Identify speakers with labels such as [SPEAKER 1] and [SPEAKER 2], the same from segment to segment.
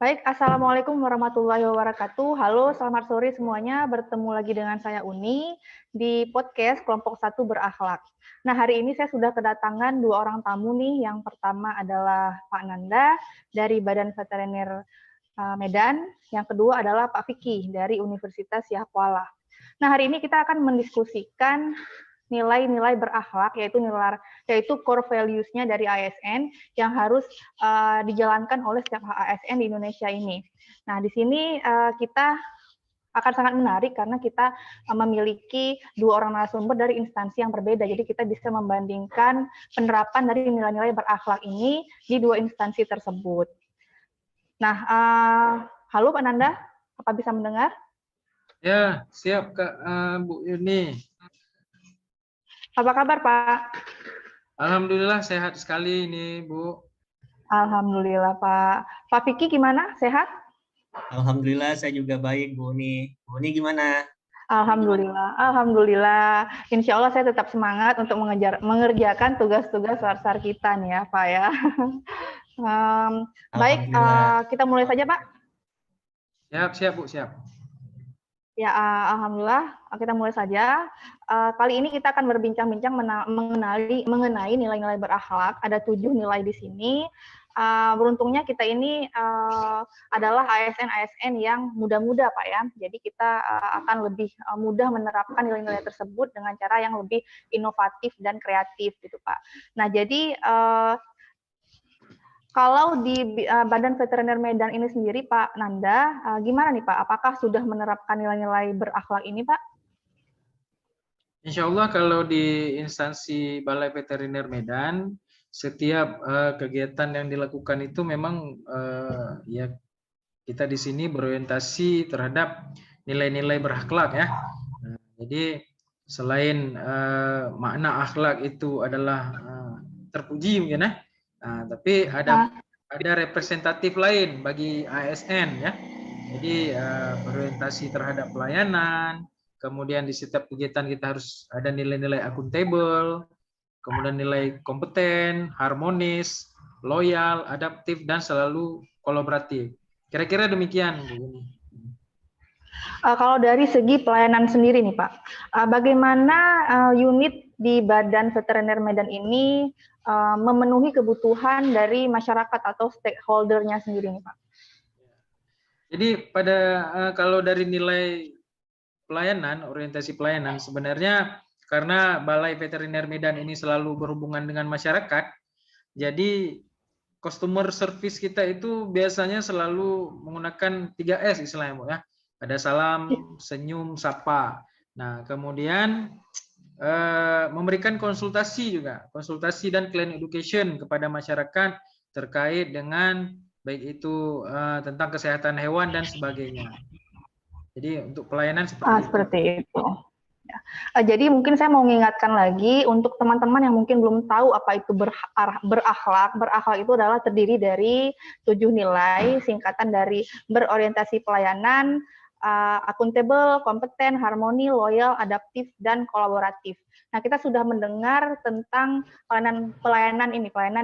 [SPEAKER 1] Baik, Assalamualaikum warahmatullahi wabarakatuh. Halo, selamat sore semuanya. Bertemu lagi dengan saya Uni di podcast Kelompok 1 Berakhlak. Nah, hari ini saya sudah kedatangan dua orang tamu nih. Yang pertama adalah Pak Nanda dari Badan Veteriner Medan. Yang kedua adalah Pak Vicky dari Universitas Yahkuala. Nah, hari ini kita akan mendiskusikan nilai-nilai berakhlak, yaitu core values-nya dari ASN yang harus dijalankan oleh setiap ASN di Indonesia ini. Nah, di sini kita akan sangat menarik karena kita memiliki dua orang narasumber dari instansi yang berbeda. Jadi kita bisa membandingkan penerapan dari nilai-nilai berakhlak ini di dua instansi tersebut. Nah, halo Pak Nanda, apa bisa mendengar?
[SPEAKER 2] Ya, siap Kak Bu Yuni.
[SPEAKER 1] Apa kabar Pak?
[SPEAKER 2] Alhamdulillah sehat sekali ini Bu.
[SPEAKER 1] Alhamdulillah Pak. Pak Vicky gimana? Sehat?
[SPEAKER 3] Alhamdulillah saya juga baik Bu Uni. Bu Uni gimana?
[SPEAKER 1] Alhamdulillah, alhamdulillah. Insya Allah saya tetap semangat untuk mengerjakan tugas-tugas SAR kita nih ya Pak ya. Baik, kita mulai saja Pak.
[SPEAKER 2] Siap Bu, siap.
[SPEAKER 1] Ya, alhamdulillah kita mulai saja. Kali ini kita akan berbincang-bincang mengenai nilai-nilai berakhlak. Ada 7 nilai di sini. Beruntungnya kita ini adalah ASN yang muda-muda Pak ya. Jadi kita akan lebih mudah menerapkan nilai-nilai tersebut dengan cara yang lebih inovatif dan kreatif gitu Pak. Nah, jadi kalau di Badan Veteriner Medan ini sendiri, Pak Nanda, gimana nih Pak? Apakah sudah menerapkan nilai-nilai berakhlak ini, Pak?
[SPEAKER 2] Insya Allah kalau di instansi Balai Veteriner Medan, setiap kegiatan yang dilakukan itu memang ya kita di sini berorientasi terhadap nilai-nilai berakhlak ya. Jadi selain makna akhlak itu adalah terpuji mungkin ya. Tapi ada representatif lain bagi ASN ya. Jadi berorientasi terhadap pelayanan, kemudian di setiap kegiatan kita harus ada nilai-nilai akuntabel, kemudian nilai kompeten, harmonis, loyal, adaptif, dan selalu kolaboratif. Kira-kira demikian Bu.
[SPEAKER 1] Kalau dari segi pelayanan sendiri nih Pak, bagaimana unit di Badan Veteriner Medan ini memenuhi kebutuhan dari masyarakat atau stakeholder-nya sendiri nih Pak?
[SPEAKER 2] Jadi kalau dari nilai pelayanan, orientasi pelayanan, sebenarnya karena Balai Veteriner Medan ini selalu berhubungan dengan masyarakat, jadi customer service kita itu biasanya selalu menggunakan 3S istilahnya Bu ya. Ada salam, senyum, sapa. Nah, kemudian memberikan konsultasi juga, konsultasi dan client education kepada masyarakat terkait dengan baik itu tentang kesehatan hewan dan sebagainya. Jadi untuk pelayanan
[SPEAKER 1] seperti itu. Ya. Jadi mungkin saya mau mengingatkan lagi untuk teman-teman yang mungkin belum tahu apa itu berakhlak. Berakhlak itu adalah terdiri dari 7 nilai, singkatan dari berorientasi pelayanan, akuntabel, kompeten, harmoni, loyal, adaptif, dan kolaboratif. Nah, kita sudah mendengar tentang pelayanan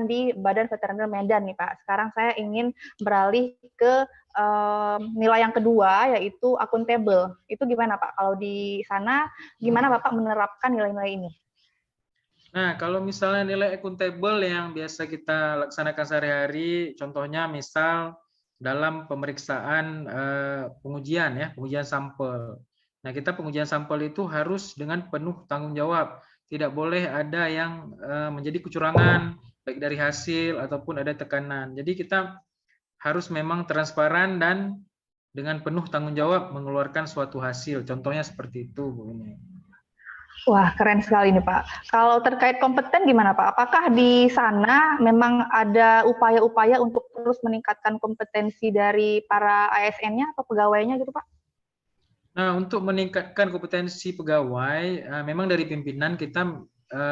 [SPEAKER 1] di Badan Veteriner Medan nih Pak. Sekarang saya ingin beralih ke nilai yang kedua, yaitu akuntabel. Itu gimana Pak? Kalau di sana, gimana Bapak menerapkan nilai-nilai ini?
[SPEAKER 2] Nah, kalau misalnya nilai akuntabel yang biasa kita laksanakan sehari-hari, contohnya misal dalam pemeriksaan pengujian ya, pengujian sampel. Nah, kita pengujian sampel itu harus dengan penuh tanggung jawab. Tidak boleh ada yang menjadi kecurangan baik dari hasil ataupun ada tekanan. Jadi kita harus memang transparan dan dengan penuh tanggung jawab mengeluarkan suatu hasil. Contohnya seperti itu, Bu ini.
[SPEAKER 1] Wah, keren sekali nih Pak. Kalau terkait kompeten gimana Pak? Apakah di sana memang ada upaya-upaya untuk terus meningkatkan kompetensi dari para ASN-nya atau pegawainya gitu Pak?
[SPEAKER 2] Nah, untuk meningkatkan kompetensi pegawai, memang dari pimpinan kita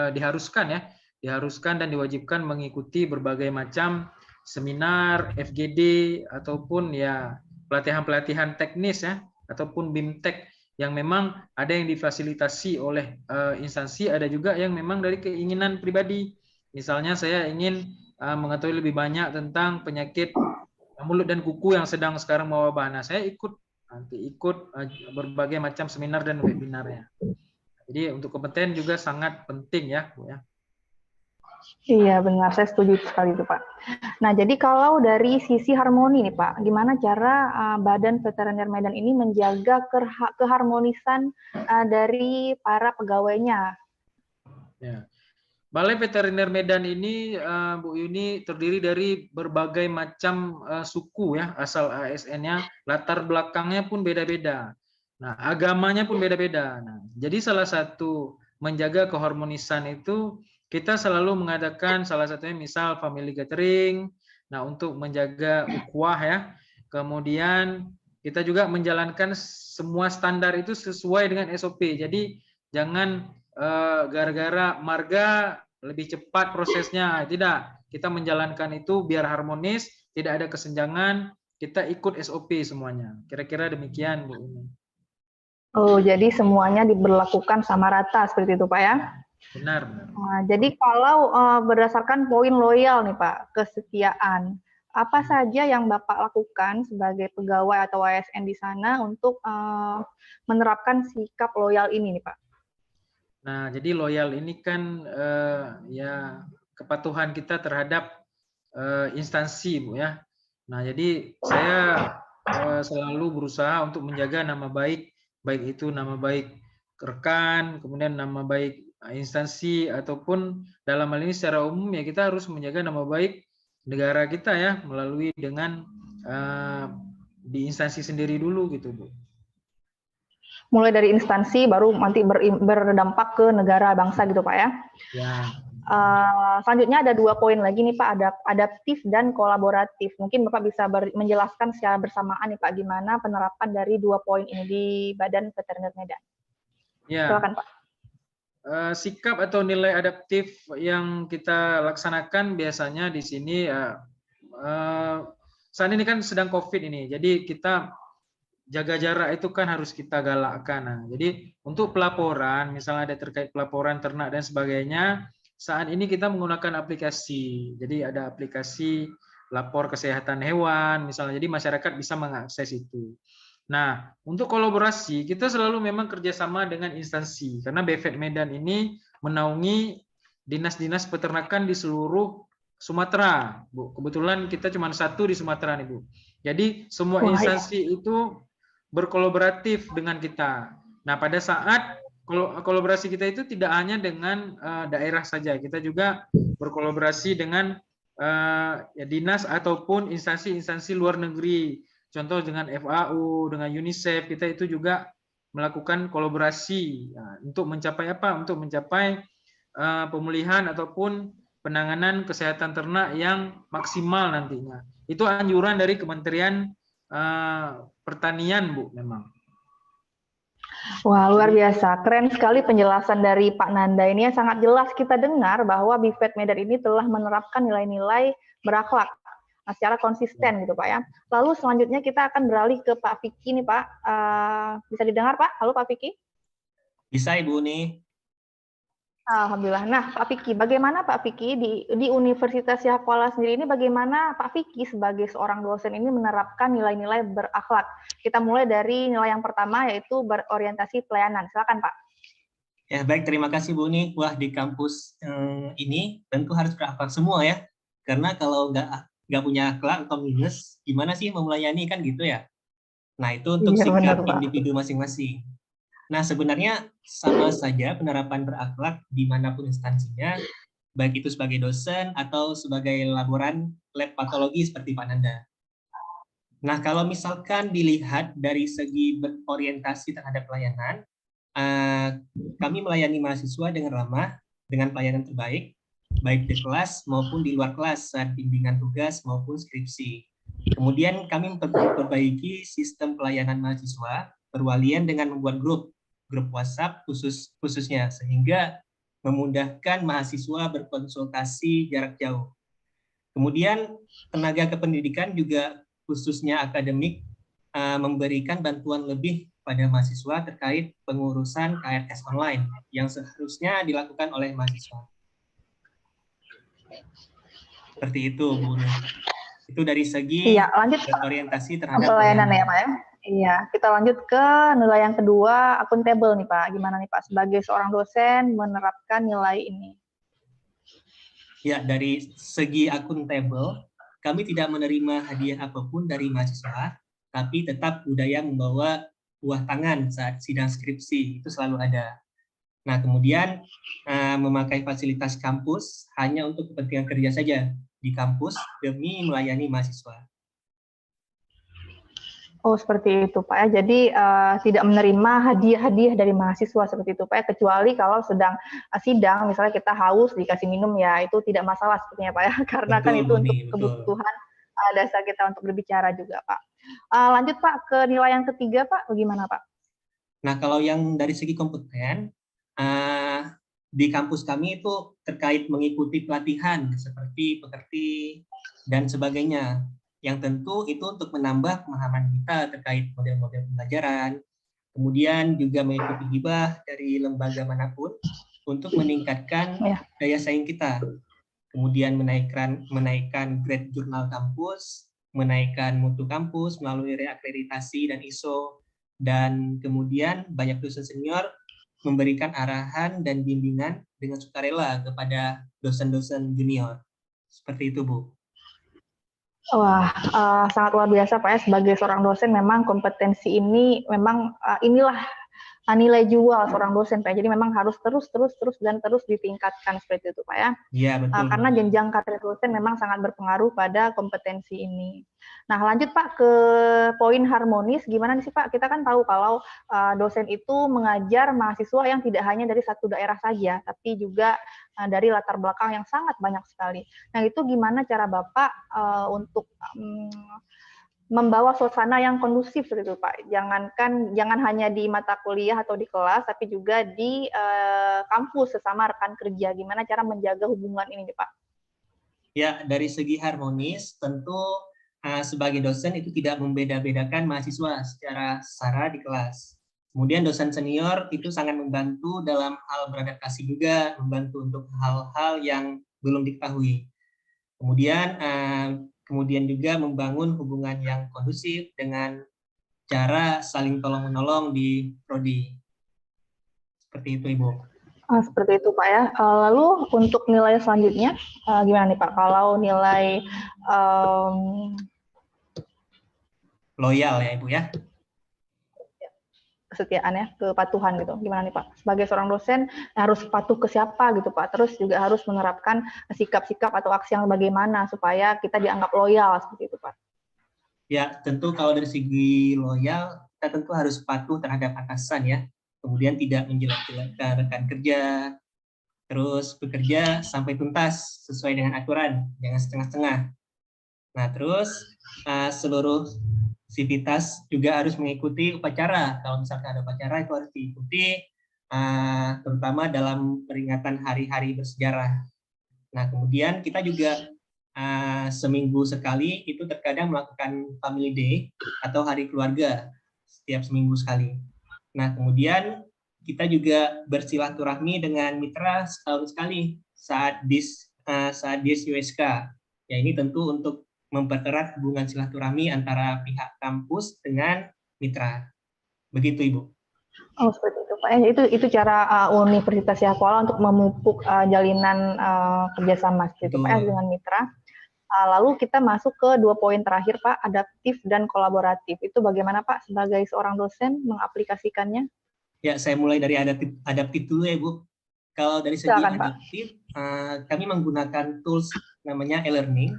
[SPEAKER 2] diharuskan dan diwajibkan mengikuti berbagai macam seminar, FGD, ataupun ya pelatihan-pelatihan teknis ya, ataupun BIMTEK yang memang ada yang difasilitasi oleh instansi, ada juga yang memang dari keinginan pribadi. Misalnya saya ingin mengetahui lebih banyak tentang penyakit mulut dan kuku yang sedang sekarang mewabah. Nah, saya ikut berbagai macam seminar dan webinarnya. Jadi untuk kompeten juga sangat penting ya, Bu ya.
[SPEAKER 1] Iya, benar. Saya setuju sekali itu, Pak. Nah, jadi kalau dari sisi harmoni nih, Pak, gimana cara Badan Veteriner Medan ini menjaga keharmonisan dari para pegawainya?
[SPEAKER 2] Ya. Balai Veteriner Medan ini, Bu Yuni, terdiri dari berbagai macam suku ya, asal ASN-nya, latar belakangnya pun beda-beda. Nah, agamanya pun beda-beda. Nah, jadi salah satu menjaga keharmonisan itu kita selalu mengadakan salah satunya misal family gathering. Nah, untuk menjaga ukhuwah ya. Kemudian kita juga menjalankan semua standar itu sesuai dengan SOP. Jadi jangan gara-gara marga lebih cepat prosesnya, tidak, kita menjalankan itu biar harmonis, tidak ada kesenjangan, kita ikut SOP semuanya. Kira-kira demikian, Bu.
[SPEAKER 1] Oh, jadi semuanya diberlakukan sama rata seperti itu, Pak ya?
[SPEAKER 2] Benar.
[SPEAKER 1] Nah, jadi kalau berdasarkan poin loyal nih Pak, kesetiaan, apa saja yang Bapak lakukan sebagai pegawai atau ASN di sana untuk menerapkan sikap loyal ini nih Pak?
[SPEAKER 2] Nah, jadi loyal ini kan ya kepatuhan kita terhadap instansi, Bu ya. Nah, jadi saya selalu berusaha untuk menjaga nama baik, baik itu nama baik rekan, kemudian nama baik instansi, ataupun dalam hal ini secara umum ya kita harus menjaga nama baik negara kita ya melalui dengan di instansi sendiri dulu gitu, Bu.
[SPEAKER 1] Mulai dari instansi baru nanti berdampak ke negara bangsa gitu Pak ya.
[SPEAKER 2] Ya.
[SPEAKER 1] Selanjutnya ada 2 poin lagi nih Pak, adaptif dan kolaboratif. Mungkin Bapak bisa menjelaskan secara bersamaan nih Pak, gimana penerapan dari 2 poin ini di Badan Veteriner Medan.
[SPEAKER 2] Ya.
[SPEAKER 1] Silakan Pak.
[SPEAKER 2] Sikap atau nilai adaptif yang kita laksanakan biasanya di sini saat ini kan sedang COVID ini, jadi kita jaga jarak itu kan harus kita galakkan. Nah, jadi untuk pelaporan, misalnya ada terkait pelaporan ternak dan sebagainya, saat ini kita menggunakan aplikasi. Jadi ada aplikasi lapor kesehatan hewan, misalnya. Jadi masyarakat bisa mengakses itu. Nah, untuk kolaborasi, kita selalu memang kerjasama dengan instansi. Karena BVET Medan ini menaungi dinas-dinas peternakan di seluruh Sumatera, Bu. Kebetulan kita cuma satu di Sumatera nih, Bu. Jadi semua instansi itu berkolaboratif dengan kita. Nah, pada saat kolaborasi kita itu tidak hanya dengan daerah saja, kita juga berkolaborasi dengan ya, dinas ataupun instansi-instansi luar negeri. Contoh dengan FAO, dengan UNICEF, kita itu juga melakukan kolaborasi untuk mencapai apa? Untuk mencapai pemulihan ataupun penanganan kesehatan ternak yang maksimal nantinya. Itu anjuran dari Kementerian Pertanian, Bu, memang.
[SPEAKER 1] Wah, luar biasa. Keren sekali penjelasan dari Pak Nanda ini, yang sangat jelas kita dengar bahwa BVET Medan ini telah menerapkan nilai-nilai berakhlak secara konsisten gitu Pak ya. Lalu selanjutnya kita akan beralih ke Pak Vicky nih Pak. Bisa didengar Pak? Halo Pak Vicky?
[SPEAKER 3] Bisa Ibu nih.
[SPEAKER 1] Alhamdulillah. Nah, Pak Vicky, bagaimana Pak Vicky di Universitas Yahya Kuala sendiri ini, bagaimana Pak Vicky sebagai seorang dosen ini menerapkan nilai-nilai berakhlak? Kita mulai dari nilai yang pertama, yaitu berorientasi pelayanan. Silakan Pak.
[SPEAKER 3] Ya baik, terima kasih Bu Uni. Wah, di kampus ini tentu harus berakhlak semua ya. Karena kalau nggak punya akhlak atau minus, gimana sih mau melayani kan gitu ya. Nah, itu untuk sikap individu masing-masing. Nah, sebenarnya sama saja penerapan berakhlak dimanapun instansinya, baik itu sebagai dosen atau sebagai laboran lab patologi seperti Pak Nanda. Nah, kalau misalkan dilihat dari segi berorientasi terhadap pelayanan, kami melayani mahasiswa dengan ramah, dengan pelayanan terbaik, baik di kelas maupun di luar kelas saat bimbingan tugas maupun skripsi. Kemudian kami memperbaiki sistem pelayanan mahasiswa, perwalian dengan membuat grup WhatsApp khususnya, sehingga memudahkan mahasiswa berkonsultasi jarak jauh. Kemudian tenaga kependidikan juga khususnya akademik memberikan bantuan lebih pada mahasiswa terkait pengurusan KRS online yang seharusnya dilakukan oleh mahasiswa. Seperti itu, Bu. Itu dari segi
[SPEAKER 1] Iya, lanjut
[SPEAKER 3] berorientasi terhadap
[SPEAKER 1] pelayanan ya Pak ya. Iya, kita lanjut ke nilai yang kedua, akuntabel nih Pak. Gimana nih Pak sebagai seorang dosen menerapkan nilai ini?
[SPEAKER 3] Ya, dari segi akuntabel, kami tidak menerima hadiah apapun dari mahasiswa, tapi tetap budaya membawa buah tangan saat sidang skripsi, itu selalu ada. Nah, kemudian memakai fasilitas kampus hanya untuk kepentingan kerja saja di kampus demi melayani mahasiswa.
[SPEAKER 1] Oh, seperti itu Pak ya. Jadi tidak menerima hadiah-hadiah dari mahasiswa seperti itu Pak ya. Kecuali kalau sedang sidang, misalnya kita haus dikasih minum ya, itu tidak masalah sepertinya Pak ya. Karena kan
[SPEAKER 3] Betul,
[SPEAKER 1] itu untuk
[SPEAKER 3] Buni, betul.
[SPEAKER 1] kebutuhan dasar kita untuk berbicara juga Pak. Lanjut Pak ke nilai yang ketiga Pak, bagaimana Pak?
[SPEAKER 3] Nah, kalau yang dari segi kompeten, di kampus kami itu terkait mengikuti pelatihan seperti pekerti dan sebagainya. Yang tentu itu untuk menambah pemahaman kita terkait model-model pembelajaran, kemudian juga mengikuti hibah dari lembaga manapun untuk meningkatkan daya saing kita. Kemudian menaikkan grade jurnal kampus, menaikkan mutu kampus melalui reakreditasi dan ISO, dan kemudian banyak dosen senior memberikan arahan dan bimbingan dengan sukarela kepada dosen-dosen junior. Seperti itu, Bu.
[SPEAKER 1] Wah, sangat luar biasa Pak ya. Sebagai seorang dosen memang kompetensi ini memang inilah nilai jual seorang dosen Pak. Jadi memang harus terus ditingkatkan seperti itu Pak ya.
[SPEAKER 3] Iya, betul.
[SPEAKER 1] Karena jenjang karir dosen memang sangat berpengaruh pada kompetensi ini. Nah, lanjut Pak ke poin harmonis. Gimana sih Pak? Kita kan tahu kalau dosen itu mengajar mahasiswa yang tidak hanya dari satu daerah saja, tapi juga dari latar belakang yang sangat banyak sekali. Nah, itu gimana cara Bapak untuk membawa suasana yang kondusif seperti itu Pak. Jangan hanya di mata kuliah atau di kelas, tapi juga di kampus sesama rekan kerja. Gimana cara menjaga hubungan ini Pak?
[SPEAKER 3] Ya, dari segi harmonis tentu sebagai dosen itu tidak membeda-bedakan mahasiswa secara sara di kelas. Kemudian dosen senior itu sangat membantu dalam hal beradaptasi juga, membantu untuk hal-hal yang belum diketahui. Kemudian juga membangun hubungan yang kondusif dengan cara saling tolong-menolong di prodi. Seperti itu, Ibu.
[SPEAKER 1] Seperti itu Pak ya. Lalu untuk nilai selanjutnya, gimana nih Pak? Kalau nilai
[SPEAKER 3] loyal ya Ibu ya?
[SPEAKER 1] Kesetiaan ya, kepatuhan gitu. Gimana nih Pak? Sebagai seorang dosen harus patuh ke siapa gitu Pak. Terus juga harus menerapkan sikap-sikap atau aksi yang bagaimana supaya kita dianggap loyal seperti itu Pak.
[SPEAKER 3] Ya, tentu kalau dari segi loyal, kita tentu harus patuh terhadap atasan ya. Kemudian tidak menjelek-jelekkan rekan kerja, terus bekerja sampai tuntas sesuai dengan aturan, jangan setengah-setengah. Nah, terus seluruh sivitas juga harus mengikuti upacara. Kalau misalkan ada upacara itu harus diikuti, terutama dalam peringatan hari-hari bersejarah. Nah, kemudian kita juga seminggu sekali itu terkadang melakukan family day atau hari keluarga setiap seminggu sekali. Nah, kemudian kita juga bersilaturahmi dengan mitra setahun sekali saat dis USK. Ya, ini tentu untuk mempererat hubungan silaturahmi antara pihak kampus dengan mitra. Begitu, Ibu.
[SPEAKER 1] Oh, seperti itu Pak. Itu cara Universitas Yahkuala untuk memupuk jalinan kerjasama seperti itu Pak dengan mitra. Lalu kita masuk ke 2 poin terakhir Pak, adaptif dan kolaboratif. Itu bagaimana Pak sebagai seorang dosen mengaplikasikannya?
[SPEAKER 3] Ya, saya mulai dari adaptif dulu ya Bu. Kalau dari segi adaptif, kami menggunakan tools namanya e-learning.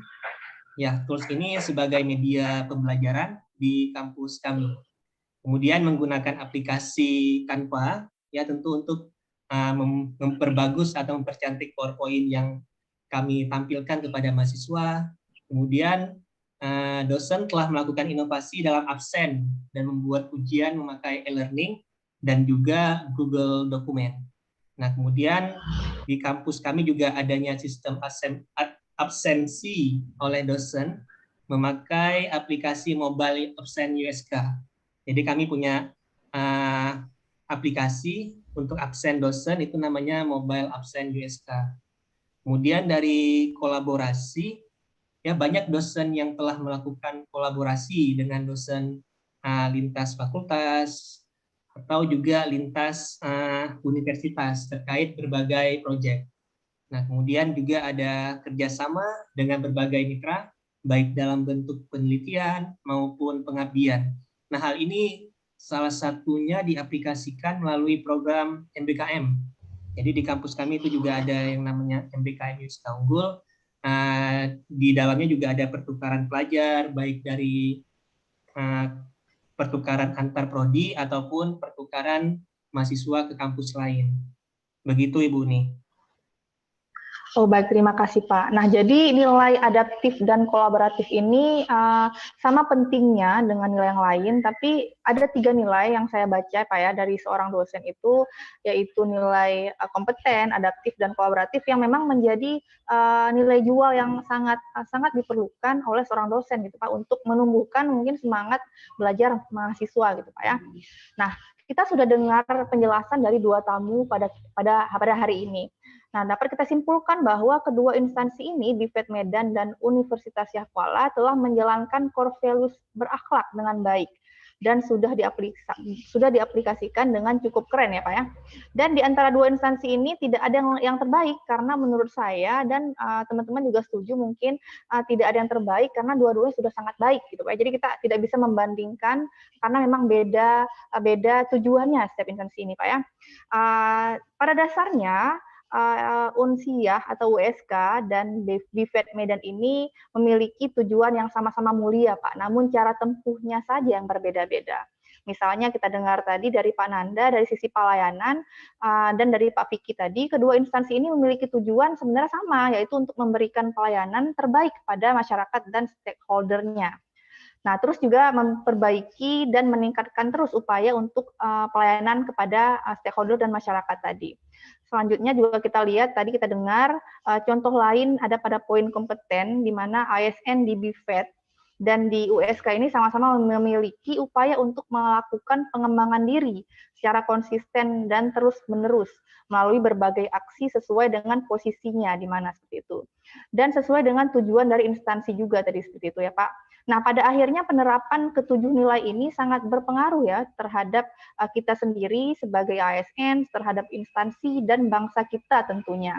[SPEAKER 3] Ya, tools ini sebagai media pembelajaran di kampus kami. Kemudian menggunakan aplikasi Canva, ya tentu untuk memperbagus atau mempercantik PowerPoint yang kami tampilkan kepada mahasiswa. Kemudian dosen telah melakukan inovasi dalam absen dan membuat ujian memakai e-learning dan juga Google Dokumen. Nah, kemudian di kampus kami juga adanya sistem absensi oleh dosen memakai aplikasi mobile absen USK. Jadi kami punya aplikasi untuk absen dosen itu namanya mobile absen USK. Kemudian dari kolaborasi, ya banyak dosen yang telah melakukan kolaborasi dengan dosen lintas fakultas atau juga lintas universitas terkait berbagai proyek. Nah, kemudian juga ada kerjasama dengan berbagai mitra, baik dalam bentuk penelitian maupun pengabdian. Nah, hal ini salah satunya diaplikasikan melalui program MBKM. Jadi di kampus kami itu juga ada yang namanya MBKM Wisuda Unggul. Di dalamnya juga ada pertukaran pelajar, baik dari pertukaran antar prodi ataupun pertukaran mahasiswa ke kampus lain. Begitu Ibu Uni.
[SPEAKER 1] Oh baik, terima kasih Pak. Nah, jadi nilai adaptif dan kolaboratif ini sama pentingnya dengan nilai yang lain, tapi ada 3 nilai yang saya baca Pak ya dari seorang dosen itu, yaitu nilai kompeten, adaptif, dan kolaboratif yang memang menjadi nilai jual yang sangat diperlukan oleh seorang dosen gitu Pak untuk menumbuhkan mungkin semangat belajar mahasiswa gitu Pak ya. Nah, kita sudah dengar penjelasan dari 2 tamu pada hari ini. Nah, dapat kita simpulkan bahwa kedua instansi ini, BIFET Medan dan Universitas Yahkuala, telah menjalankan core values berakhlak dengan baik dan sudah diaplikasikan dengan cukup keren ya Pak ya. Dan di antara dua instansi ini tidak ada yang terbaik karena menurut saya dan teman-teman juga setuju mungkin tidak ada yang terbaik karena dua-duanya sudah sangat baik gitu Pak. Jadi kita tidak bisa membandingkan karena memang beda tujuannya setiap instansi ini Pak ya. Pada dasarnya Unsiyah atau USK dan BIFET Medan ini memiliki tujuan yang sama-sama mulia, Pak. Namun cara tempuhnya saja yang berbeda-beda. Misalnya kita dengar tadi dari Pak Nanda dari sisi pelayanan dan dari Pak Vicky tadi, kedua instansi ini memiliki tujuan sebenarnya sama, yaitu untuk memberikan pelayanan terbaik pada masyarakat dan stakeholder-nya. Nah, terus juga memperbaiki dan meningkatkan terus upaya untuk pelayanan kepada stakeholder dan masyarakat tadi. Selanjutnya juga kita lihat, tadi kita dengar contoh lain ada pada poin kompeten, di mana ASN di BIFET dan di USK ini sama-sama memiliki upaya untuk melakukan pengembangan diri secara konsisten dan terus-menerus melalui berbagai aksi sesuai dengan posisinya di mana seperti itu. Dan sesuai dengan tujuan dari instansi juga tadi seperti itu ya Pak. Nah, pada akhirnya penerapan ketujuh nilai ini sangat berpengaruh ya terhadap kita sendiri sebagai ASN, terhadap instansi dan bangsa kita tentunya.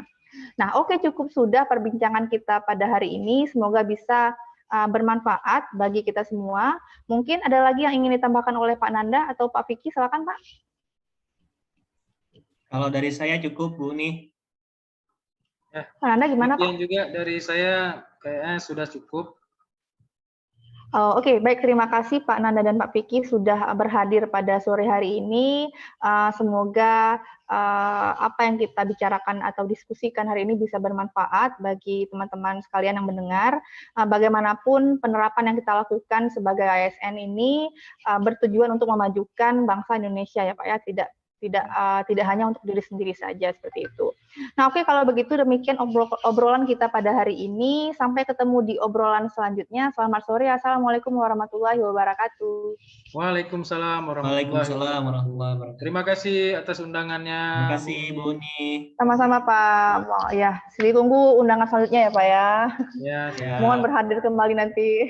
[SPEAKER 1] Nah, oke, cukup sudah perbincangan kita pada hari ini. Semoga bisa bermanfaat bagi kita semua. Mungkin ada lagi yang ingin ditambahkan oleh Pak Nanda atau Pak Vicky, silakan Pak.
[SPEAKER 3] Kalau dari saya cukup, Bu Uni.
[SPEAKER 2] Ya,
[SPEAKER 1] Pak Nanda gimana Pak?
[SPEAKER 2] juga dari saya kayaknya sudah cukup.
[SPEAKER 1] Oke, baik. Terima kasih Pak Nanda dan Pak Vicky sudah berhadir pada sore hari ini. Semoga apa yang kita bicarakan atau diskusikan hari ini bisa bermanfaat bagi teman-teman sekalian yang mendengar. Bagaimanapun penerapan yang kita lakukan sebagai ASN ini bertujuan untuk memajukan bangsa Indonesia ya Pak ya, tidak hanya untuk diri sendiri saja seperti itu. Nah, oke, kalau begitu demikian obrolan kita pada hari ini. Sampai ketemu di obrolan selanjutnya. Selamat sore. Assalamualaikum warahmatullahi wabarakatuh.
[SPEAKER 2] Waalaikumsalam warahmatullahi wabarakatuh. Terima kasih atas undangannya.
[SPEAKER 3] Terima kasih Bu Uni.
[SPEAKER 1] Sama-sama Pak. Ya, ditunggu undangan selanjutnya ya Pak ya.
[SPEAKER 2] Ya,
[SPEAKER 1] Mohon berhadir kembali nanti.